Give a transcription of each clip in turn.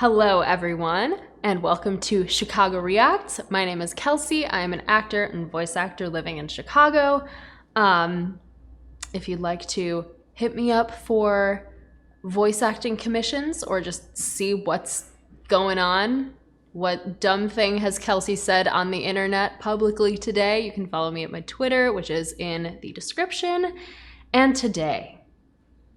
Hello everyone, and welcome to Chicago Reacts. My name is Kelsey. I am an actor and voice actor living in Chicago. If you'd like to hit me up for voice acting commissions or just see what's going on, what dumb thing has Kelsey said on the internet publicly today, you can follow me at my Twitter, which is in the description. And today,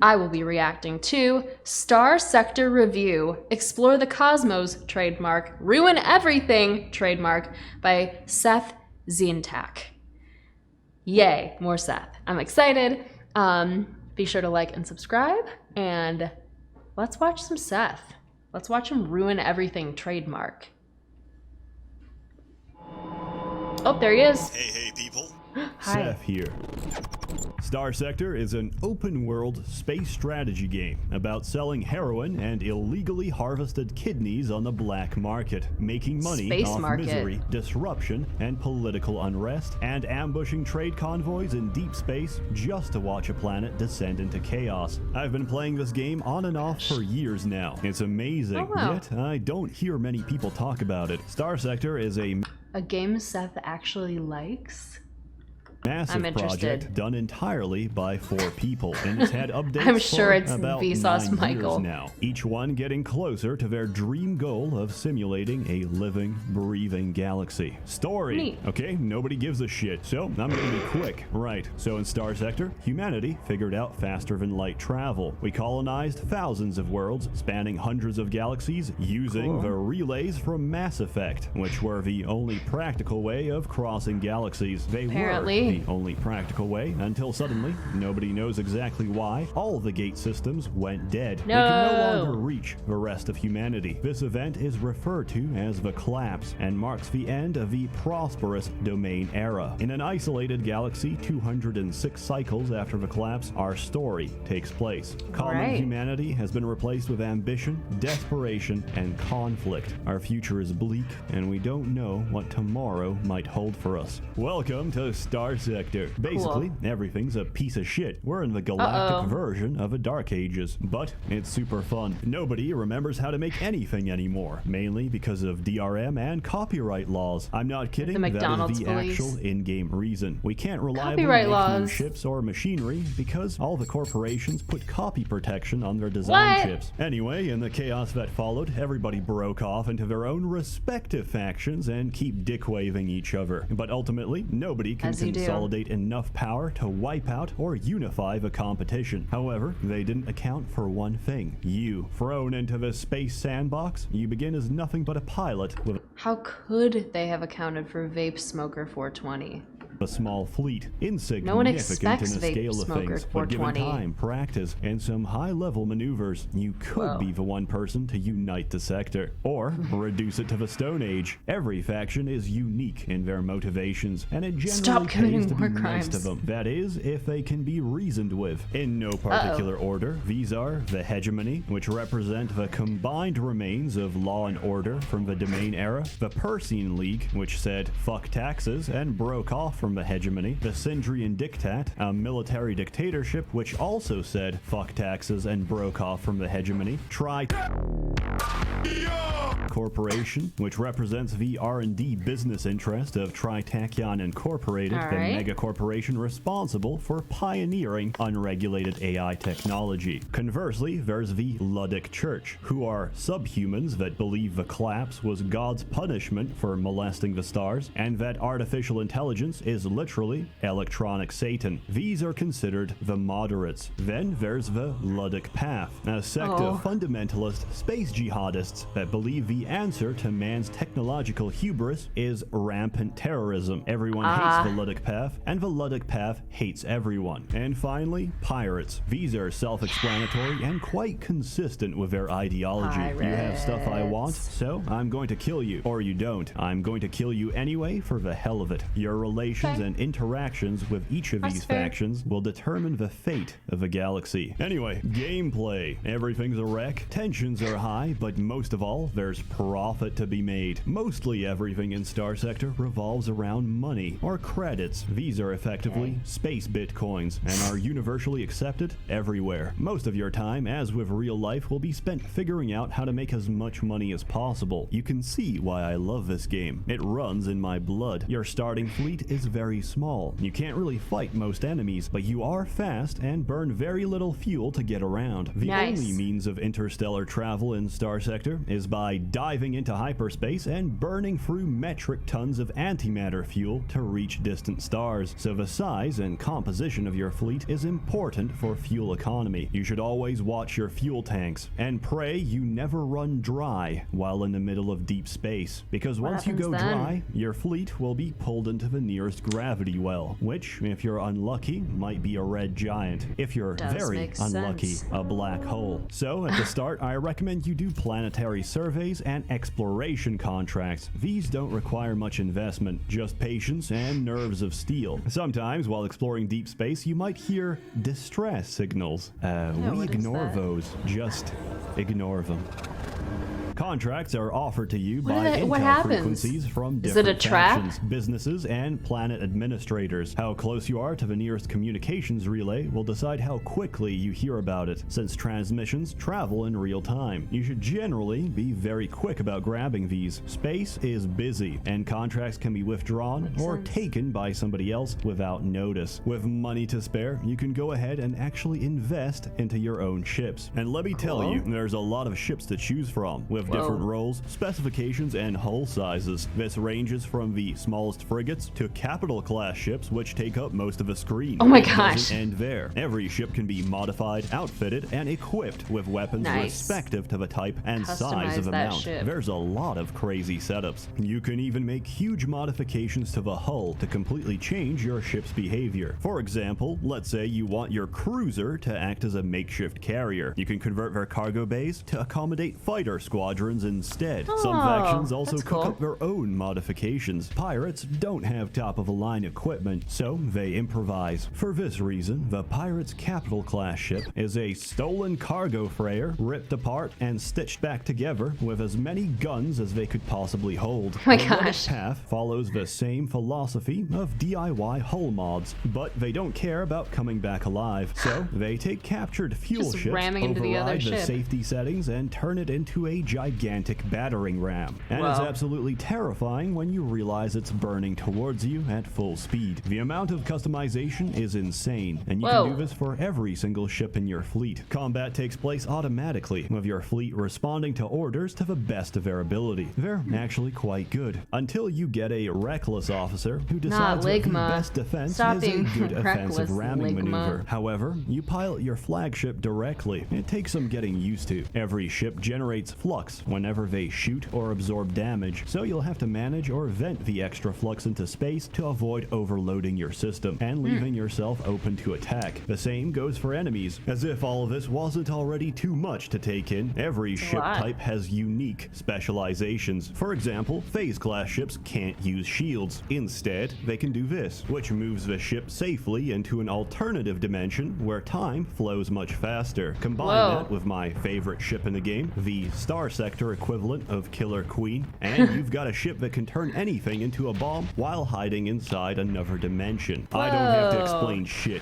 I will be reacting to Starsector Review, Explore the Cosmos, trademark, Ruin Everything, trademark, by SsethTzeentach. Yay, more Seth. I'm excited. Be sure to like and subscribe, and let's watch some Seth. Let's watch him ruin everything, trademark. Oh, there he is. Hey, people. Hi. Seth here. Starsector is an open-world space strategy game about selling heroin and illegally harvested kidneys on the black market, making money off misery, disruption, and political unrest, and ambushing trade convoys in deep space just to watch a planet descend into chaos. I've been playing this game on and off for years now. It's amazing, yet I don't hear many people talk about it. Starsector is a game Seth actually likes? massive project done entirely by 4 people, and it's had updates I'm sure it's about Vsauce 9 Michael years now. Each one getting closer to their dream goal of simulating a living, breathing galaxy. Story. Neat. Okay, nobody gives a shit, so I'm gonna be quick. Right, so in Starsector, humanity figured out faster than light travel. We colonized thousands of worlds, spanning hundreds of galaxies, using the relays from Mass Effect, which were the only practical way of crossing galaxies. They were the only practical way until suddenly, nobody knows exactly why, all the gate systems went dead. They can no longer reach the rest of humanity. This event is referred to as the Collapse and marks the end of the prosperous domain era. In an isolated galaxy 206 cycles after the collapse, our story takes place. Common humanity has been replaced with ambition, desperation, and conflict. Our future is bleak, and we don't know what tomorrow might hold for us. Welcome to Starsector. Basically, everything's a piece of shit. We're in the galactic version of the Dark Ages, but it's super fun. Nobody remembers how to make anything anymore, mainly because of DRM and copyright laws. I'm not kidding, that is the actual in-game reason. We can't reliably make new ships or machinery because all the corporations put copy protection on their design chips. Anyway, in the chaos that followed, everybody broke off into their own respective factions and keep dick-waving each other. But ultimately, nobody can consolidate enough power to wipe out or unify the competition. However, they didn't account for one thing. You, thrown into the space sandbox, you begin as nothing but a pilot with How could they have accounted for Vape Smoker 420? a small fleet, insignificant no one expects in the scale of things, but given 420. time, practice, and some high-level maneuvers, you could be the one person to unite the sector, or reduce it to the Stone Age. Every faction is unique in their motivations, and it generally pays to be nice to them. That is, if they can be reasoned with. In no particular order, these are the Hegemony, which represent the combined remains of law and order from the Domain era, the Persine League, which said fuck taxes and broke off from the Hegemony, the Sindrian Diktat, a military dictatorship which also said fuck taxes and broke off from the Hegemony, Corporation, which represents the R&D business interest of Tritachyon Incorporated, the mega corporation responsible for pioneering unregulated AI technology. Conversely, there's the Luddic Church, who are subhumans that believe the collapse was God's punishment for molesting the stars, and that artificial intelligence is literally electronic Satan. These are considered the moderates. Then there's the Luddic Path, a sect of fundamentalist space jihadists that believe the answer to man's technological hubris is rampant terrorism. Everyone hates the Luddic Path, and the Luddic Path hates everyone. And finally, pirates. These are self-explanatory and quite consistent with their ideology. You have stuff I want, so I'm going to kill you. Or you don't. I'm going to kill you anyway for the hell of it. Your relations and interactions with each of these factions will determine the fate of a galaxy. Anyway, gameplay. Everything's a wreck, tensions are high, but most of all, there's profit to be made. Mostly everything in Starsector revolves around money or credits. These are effectively space bitcoins and are universally accepted everywhere. Most of your time, as with real life, will be spent figuring out how to make as much money as possible. You can see why I love this game. It runs in my blood. Your starting fleet is very small. You can't really fight most enemies, but you are fast and burn very little fuel to get around. The only means of interstellar travel in Starsector is by diving into hyperspace and burning through metric tons of antimatter fuel to reach distant stars. So the size and composition of your fleet is important for fuel economy. You should always watch your fuel tanks and pray you never run dry while in the middle of deep space, because once you go dry, your fleet will be pulled into the nearest gravity well, which, if you're unlucky, might be a red giant. If you're very unlucky, a black hole. So at the start, I recommend you do planetary surveys and exploration contracts. These don't require much investment, just patience and nerves of steel. Sometimes while exploring deep space, you might hear distress signals. We ignore those. Just ignore them. Contracts are offered to you by intel frequencies from different factions, businesses, and planet administrators. How close you are to the nearest communications relay will decide how quickly you hear about it, since transmissions travel in real time. You should generally be very quick about grabbing these. Space is busy, and contracts can be withdrawn or taken by somebody else without notice. With money to spare, you can go ahead and actually invest into your own ships. And let me tell you, there's a lot of ships to choose from, with different roles, specifications, and hull sizes. This ranges from the smallest frigates to capital class ships, which take up most of the screen. Oh my gosh. It doesn't end there. Every ship can be modified, outfitted, and equipped with weapons respective to the type and size of the mount. There's a lot of crazy setups. You can even make huge modifications to the hull to completely change your ship's behavior. For example, let's say you want your cruiser to act as a makeshift carrier. You can convert their cargo bays to accommodate fighter squadrons instead. Some factions also cook up their own modifications. Pirates don't have top-of-the-line equipment, so they improvise. For this reason, the Pirate's capital class ship is a stolen cargo freighter ripped apart and stitched back together with as many guns as they could possibly hold. The Rebel path follows the same philosophy of DIY hull mods, but they don't care about coming back alive, so they take captured fuel ships, override the safety settings, and turn it into a gigantic battering ram. And it's absolutely terrifying when you realize it's burning towards you at full speed. The amount of customization is insane, and you can do this for every single ship in your fleet. Combat takes place automatically, with your fleet responding to orders to the best of their ability. They're actually quite good, until you get a reckless officer who decides that the best defense is a good offensive ramming maneuver. However, you pilot your flagship directly. It takes some getting used to. Every ship generates flux whenever they shoot or absorb damage, so you'll have to manage or vent the extra flux into space to avoid overloading your system and leaving yourself open to attack. The same goes for enemies. As if all of this wasn't already too much to take in, every ship type has unique specializations. For example, phase class ships can't use shields. Instead, they can do this, which moves the ship safely into an alternative dimension where time flows much faster. Combine that with my favorite ship in the game, the Starsector equivalent of Killer Queen, and you've got a ship that can turn anything into a bomb while hiding inside another dimension. I don't have to explain shit.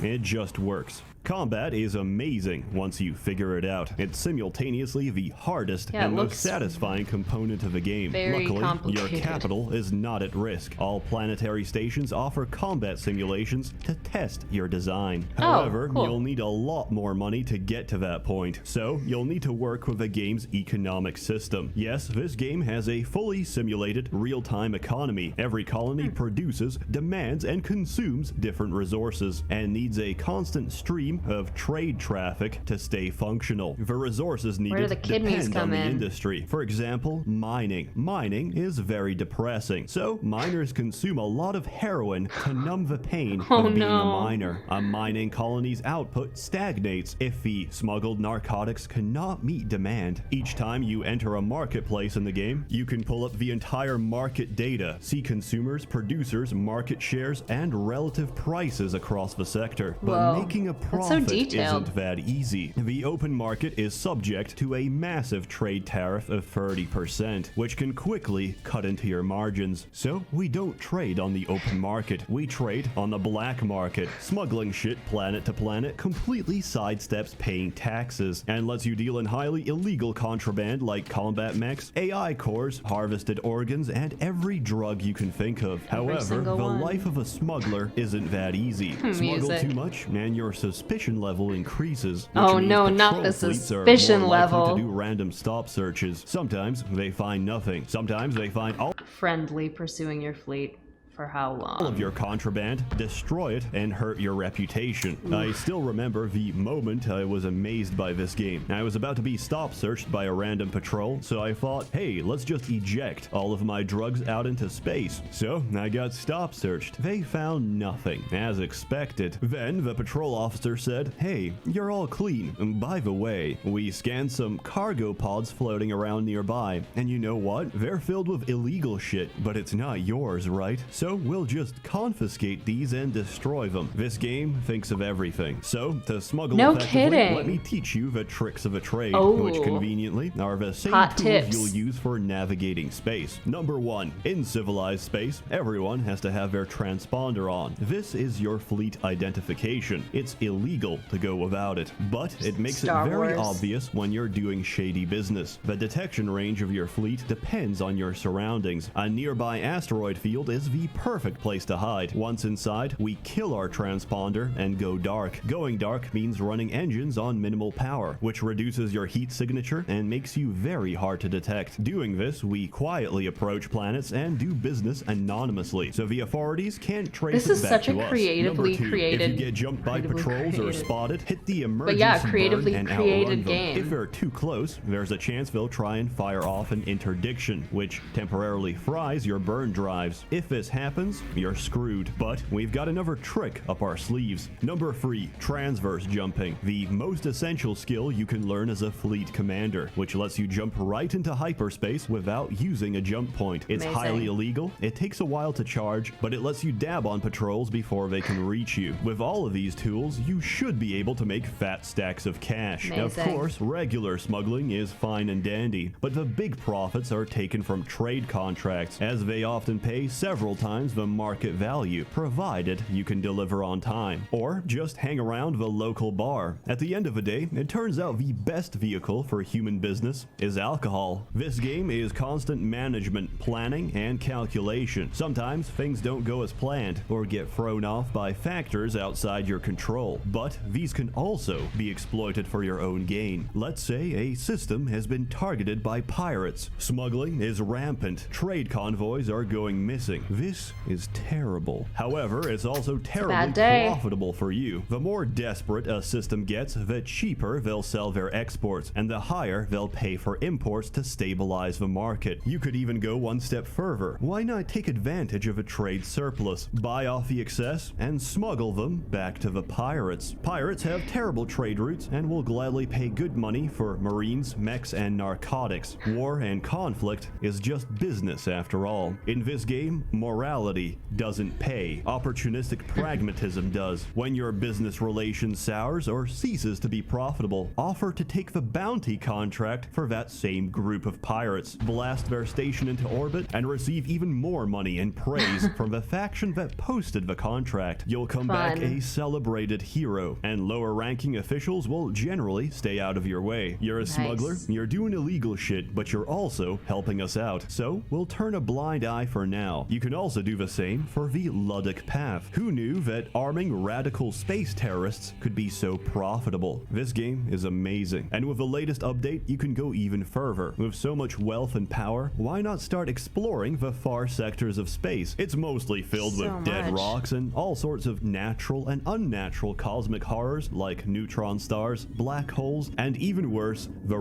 It just works. Combat is amazing once you figure it out. It's simultaneously the hardest and most satisfying component of the game. Luckily, your capital is not at risk. All planetary stations offer combat simulations to test your design. However, you'll need a lot more money to get to that point, so you'll need to work with the game's economic system. Yes, this game has a fully simulated real-time economy. Every colony produces, demands, and consumes different resources, and needs a constant stream of trade traffic to stay functional. The resources needed depend on the industry. For example, mining. Mining is very depressing, so miners consume a lot of heroin to numb the pain of being a miner. A mining colony's output stagnates if the smuggled narcotics cannot meet demand. Each time you enter a marketplace in the game, you can pull up the entire market data, see consumers, producers, market shares, and relative prices across the sector. But making a profit That's so profit detailed. isn't that easy. The open market is subject to a massive trade tariff of 30%, which can quickly cut into your margins. So we don't trade on the open market. We trade on the black market. Smuggling shit planet to planet completely sidesteps paying taxes and lets you deal in highly illegal contraband like combat mechs, AI cores, harvested organs, and every drug you can think of. However, the life of a smuggler isn't that easy. Smuggle too much and your suspicion level increases. Oh no, not the suspicion level. To do random stop searches. Sometimes they find nothing. Sometimes they find all Friendly pursuing your fleet. For how long? of your contraband, destroy it, and hurt your reputation. Oof. I still remember the moment I was amazed by this game. I was about to be stop searched by a random patrol, so I thought, hey, let's just eject all of my drugs out into space. So I got stop searched. They found nothing, as expected. Then the patrol officer said, hey, you're all clean. By the way, we scanned some cargo pods floating around nearby, and you know what? They're filled with illegal shit, but it's not yours, right? So we'll just confiscate these and destroy them. This game thinks of everything. So to smuggle effectively, let me teach you the tricks of the trade, which conveniently are the same tools you'll use for navigating space. Number 1, in civilized space, everyone has to have their transponder on. This is your fleet identification. It's illegal to go without it, but it makes it very obvious when you're doing shady business. The detection range of your fleet depends on your surroundings. A nearby asteroid field is the perfect place to hide. Once inside, we kill our transponder and go dark. Going dark means running engines on minimal power, which reduces your heat signature and makes you very hard to detect. Doing this, we quietly approach planets and do business anonymously, so the authorities can't trace it back to us. This is such a creatively created. If you get jumped by patrols or spotted, hit the emergency burn and outrun them. If they're too close, there's a chance they'll try and fire off an interdiction, which temporarily fries your burn drives. If this happens, you're screwed. But we've got another trick up our sleeves. Number 3, transverse jumping. The most essential skill you can learn as a fleet commander, which lets you jump right into hyperspace without using a jump point. It's highly illegal, it takes a while to charge, but it lets you dab on patrols before they can reach you. With all of these tools, you should be able to make fat stacks of cash. Of course, regular smuggling is fine and dandy, but the big profits are taken from trade contracts, as they often pay several times the market value, provided you can deliver on time. Or just hang around the local bar. At the end of the day, it turns out the best vehicle for human business is alcohol. This game is constant management, planning, and calculation. Sometimes things don't go as planned or get thrown off by factors outside your control, but these can also be exploited for your own gain. Let's say a system has been targeted by pirates. Smuggling is rampant. Trade convoys are going missing. This is terrible. However, it's also terribly profitable for you. The more desperate a system gets, the cheaper they'll sell their exports, and the higher they'll pay for imports to stabilize the market. You could even go one step further. Why not take advantage of a trade surplus, buy off the excess, and smuggle them back to the pirates? Pirates have terrible trade routes and will gladly pay good money for marines, mechs, and narcotics. War and conflict is just business after all. In this game, morality doesn't pay. Opportunistic pragmatism does. When your business relation sours or ceases to be profitable, offer to take the bounty contract for that same group of pirates, blast their station into orbit, and receive even more money and praise from the faction that posted the contract. You'll come back a celebrated hero, and lower ranking officials will generally stay out of your way. You're a smuggler, you're doing illegal shit, but you're also helping us out, so we'll turn a blind eye for now. You can also do the same for the Luddic path. Who knew that arming radical space terrorists could be so profitable? This game is amazing, and with the latest update, you can go even further. With so much wealth and power, why not start exploring the far sectors of space? It's mostly filled with dead rocks and all sorts of natural and unnatural cosmic horrors like neutron stars, black holes, and even worse, the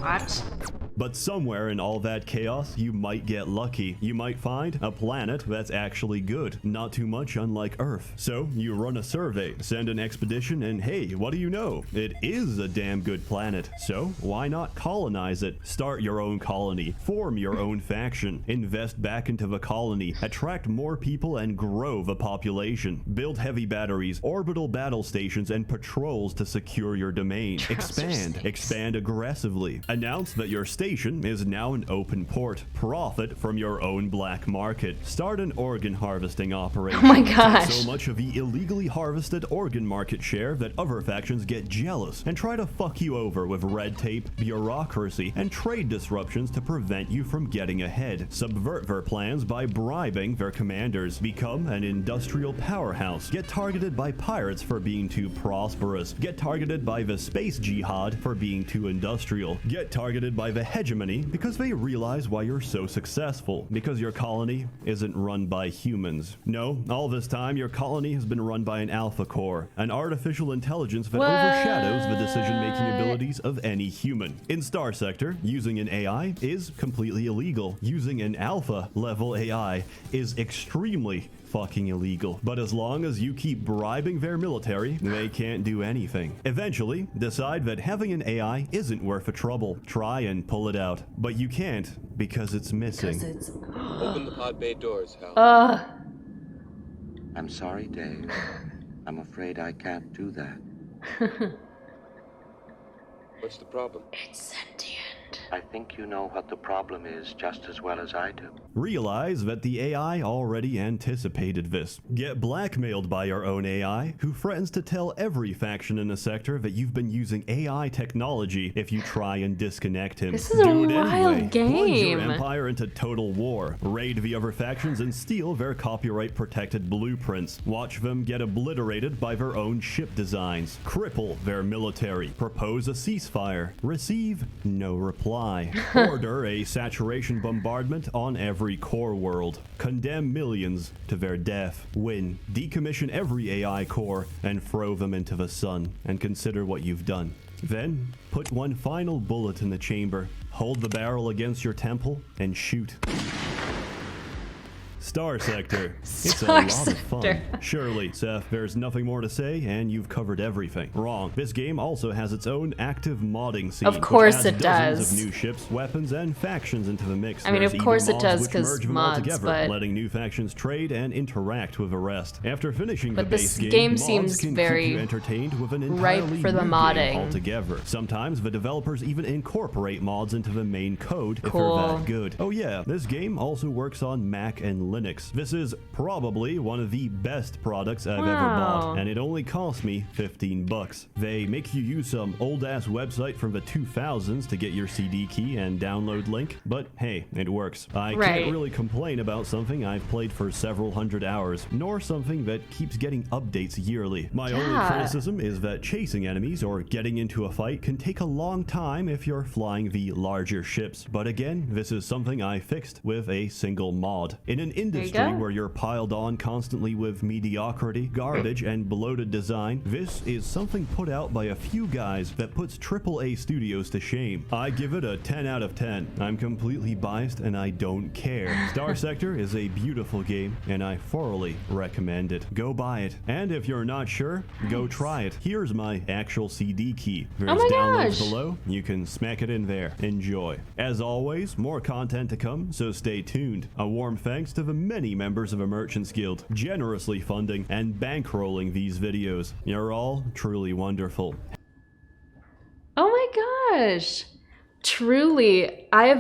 What? But somewhere in all that chaos, you might get lucky. You might find a planet that's actually good, not too much unlike Earth. So you run a survey, send an expedition, and hey, what do you know? It is a damn good planet. So why not colonize it? Start your own colony, form your own faction, invest back into the colony, attract more people and grow the population, build heavy batteries, orbital battle stations, and patrols to secure your domain. Expand aggressively. Announce that your station is now an open port. Profit from your own black market. Start an organ harvesting operation. Oh my gosh. Take so much of the illegally harvested organ market share that other factions get jealous and try to fuck you over with red tape, bureaucracy, and trade disruptions to prevent you from getting ahead. Subvert their plans by bribing their commanders. Become an industrial powerhouse. Get targeted by pirates for being too prosperous. Get targeted by the space jihad for being too industrial. Get targeted by the hegemony because they realize why you're so successful. Because your colony isn't run by humans. No, all this time your colony has been run by an alpha core, an artificial intelligence that overshadows the decision-making abilities of any human. In Starsector, using an AI is completely illegal. Using an alpha level AI is extremely fucking illegal. But as long as you keep bribing their military, they can't do anything. Eventually, decide that having an AI isn't worth the trouble. Try and pull it out. But you can't because it's missing. Open the pod bay doors, Hal. I'm sorry, Dave. I'm afraid I can't do that. What's the problem? It's sentient. I think you know what the problem is just as well as I do. Realize that the AI already anticipated this. Get blackmailed by your own AI, who threatens to tell every faction in the sector that you've been using AI technology if you try and disconnect him. This is a wild game. Plunge your empire into total war. Raid the other factions and steal their copyright-protected blueprints. Watch them get obliterated by their own ship designs. Cripple their military. Propose a ceasefire. Receive no reply. Order a saturation bombardment on every core world. Condemn millions to their death. Win. Decommission every AI core and throw them into the sun. And consider what you've done. Then, put one final bullet in the chamber. Hold the barrel against your temple and shoot. Starsector. It's a lot of fun. Surely, Seth, there's nothing more to say, and you've covered everything. Wrong. This game also has its own active modding scene. Of course which adds it dozens does. of new ships, weapons, and factions into the mix. I mean, There's of course even it does, mods which 'cause merge them all mods, together, but- letting new factions trade and interact with the rest. After finishing But the this base game mods seethe can very keep you entertained with an ripe entirely for the new modding. game altogether. Sometimes the developers even incorporate mods into the main code if Cool. they're that good. Oh yeah, this game also works on Mac and Linux. This is probably one of the best products I've ever bought, and it only cost me $15. They make you use some old-ass website from the 2000s to get your CD key and download link, but hey, it works. I can't really complain about something I've played for several hundred hours, nor something that keeps getting updates yearly. My only criticism is that chasing enemies or getting into a fight can take a long time if you're flying the larger ships, but again, this is something I fixed with a single mod. In an industry where you're piled on constantly with mediocrity, garbage, and bloated design, this is something put out by a few guys that puts AAA studios to shame. I give it a 10 out of 10. I'm completely biased and I don't care. Starsector is a beautiful game and I thoroughly recommend it. Go buy it. And if you're not sure, go try it. Here's my actual CD key. There's downloads below. You can smack it in there. Enjoy. As always, more content to come, so stay tuned. A warm thanks to the many members of the Merchants Guild, generously funding and bankrolling these videos. You're all truly wonderful. Oh my gosh. Truly, I've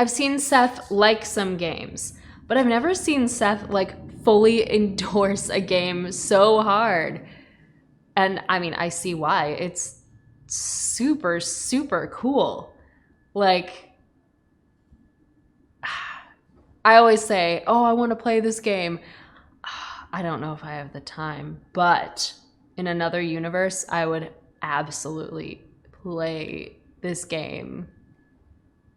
seen Seth like some games, but I've never seen Seth like fully endorse a game so hard. And I mean, I see why. It's super, super cool. Like, I always say, oh, I want to play this game. I don't know if I have the time, but in another universe, I would absolutely play this game.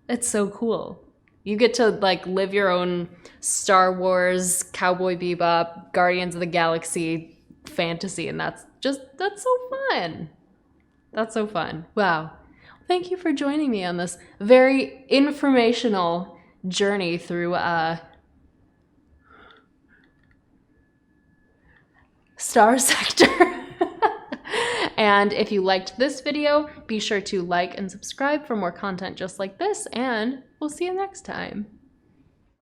It's so cool. You get to like live your own Star Wars, Cowboy Bebop, Guardians of the Galaxy fantasy, and that's so fun. That's so fun. Wow. thank you for joining me on this very informational journey through Starsector. And if you liked this video, be sure to like and subscribe for more content just like this, and we'll see you next time.